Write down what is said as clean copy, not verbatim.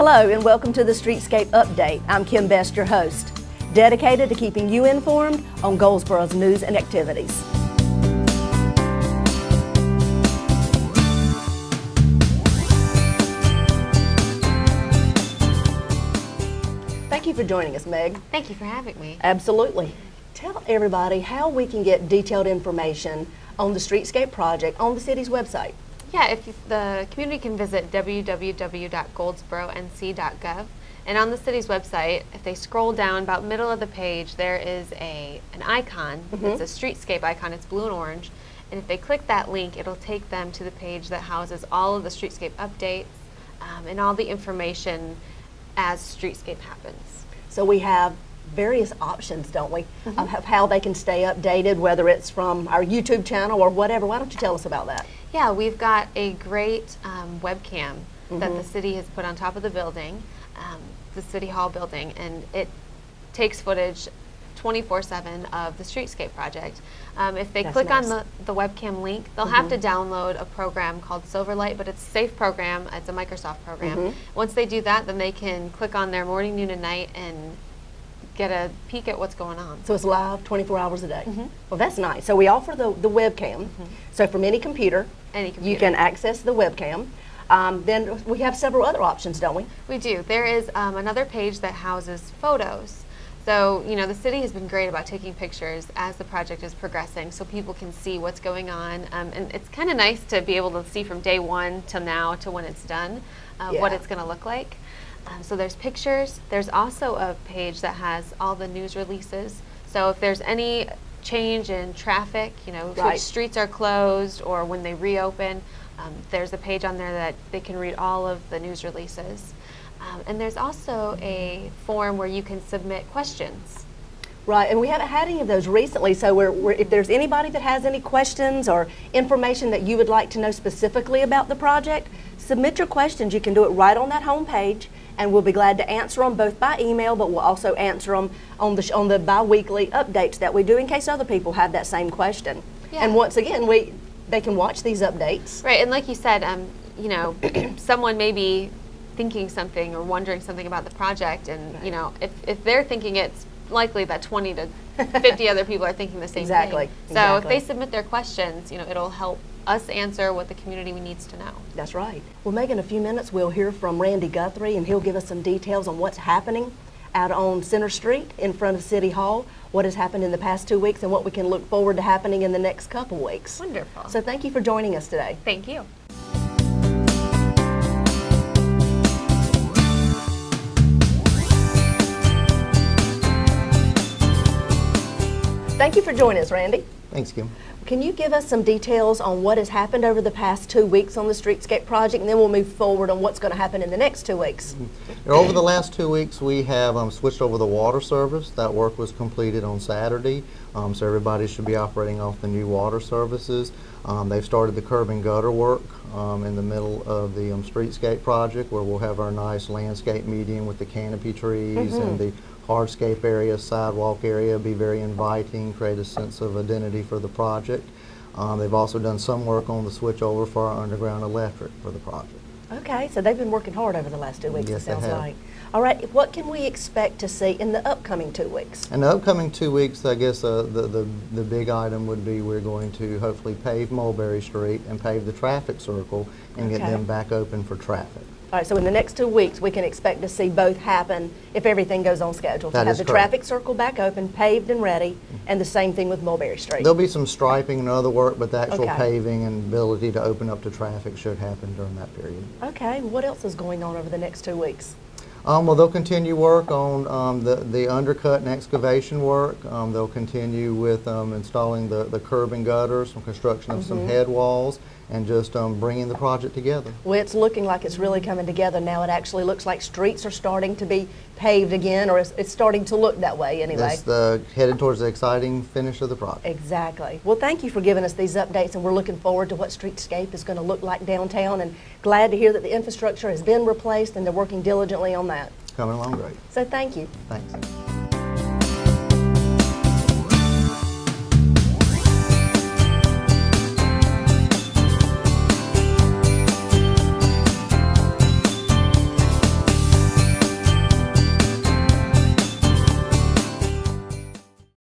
Hello and welcome to the Streetscape Update. I'm Kim Best, your host, dedicated to keeping you informed on Goldsboro's news and activities. Thank you for joining us, Meg. Thank you for having me. Absolutely. Tell everybody how we can get detailed information on the Streetscape project on the city's website. Yeah, the community can visit www.goldsboronc.gov, and on the city's website, if they scroll down about middle of the page, there is an icon. It's a Streetscape icon. It's blue and orange, and if they click that link, it'll take them to the page that houses all of the Streetscape updates and all the information as Streetscape happens. So we have various options, don't we, of how they can stay updated, whether it's from our YouTube channel or whatever. Why don't you tell us about that? Yeah, we've got a great webcam that the city has put on top of the building, the City Hall building, and it takes footage 24/7 of the Streetscape project. If they click on the webcam link, they'll have to download a program called Silverlight, but it's a safe program. It's a Microsoft program. Once they do that, then they can click on their morning, noon, and night and get a peek at what's going on. So it's live 24 hours a day. Well, that's nice. So we offer the webcam. So from any computer, you can access the webcam. Then we have several other options, don't we? We do. There is another page that houses photos. So, you know, the city has been great about taking pictures as the project is progressing so people can see what's going on. And it's kind of nice to be able to see from day one till now to when it's done what it's going to look like. So there's pictures. There's also a page that has all the news releases. So if there's any change in traffic, you know, which streets are closed or when they reopen, there's a page on there that they can read all of the news releases. And there's also a form where you can submit questions. Right, and we haven't had any of those recently, so if there's anybody that has any questions or information that you would like to know specifically about the project, submit your questions. You can do it right on that home page, and we'll be glad to answer them both by email, but we'll also answer them on the bi-weekly updates that we do in case other people have that same question. Yeah. And once again, they can watch these updates. Right, and like you said, you know, someone may be thinking something or wondering something about the project, and you know, if they're thinking it's likely that 20 to 50 other people are thinking the same thing. So if they submit their questions, you know, it'll help us answer what the community needs to know. That's right. Well, Meg, in a few minutes we'll hear from Randy Guthrie, and he'll give us some details on what's happening out on Center Street in front of City Hall, what has happened in the past 2 weeks, and what we can look forward to happening in the next couple weeks. Wonderful. So thank you for joining us today. Thank you. Thank you for joining us, Randy. Thanks, Kim. Can you give us some details on what has happened over the past 2 weeks on the Streetscape project, and then we'll move forward on what's going to happen in the next 2 weeks? Over the last 2 weeks, we have switched over the water service. That work was completed on Saturday, so everybody should be operating off the new water services. They've started the curb and gutter work in the middle of the Streetscape project, where we'll have our nice landscape median with the canopy trees and the hardscape area, sidewalk area, be very inviting, create a sense of identity for the project. They've also done some work on the switchover for our underground electric for the project. Okay, so they've been working hard over the last 2 weeks, Yes, it sounds they have. like. All right, what can we expect to see in the upcoming 2 weeks? In the upcoming 2 weeks, I guess the big item would be we're going to hopefully pave Mulberry Street and pave the traffic circle and get them back open for traffic. All right, so in the next 2 weeks, we can expect to see both happen if everything goes on schedule. To have the traffic circle back open, paved and ready, and the same thing with Mulberry Street. There'll be some striping and other work, but the actual paving and ability to open up to traffic should happen during that period. Okay, what else is going on over the next 2 weeks? Well, they'll continue work on the undercut and excavation work. They'll continue with installing the curb and gutters, some construction of some head walls, and just bringing the project together. Well, it's looking like it's really coming together now. It actually looks like streets are starting to be paved again, or it's starting to look that way anyway. That's headed towards the exciting finish of the project. Exactly. Well, thank you for giving us these updates, and we're looking forward to what Streetscape is going to look like downtown, and glad to hear that the infrastructure has been replaced and they're working diligently on that. Coming along great. So thank you. Thanks.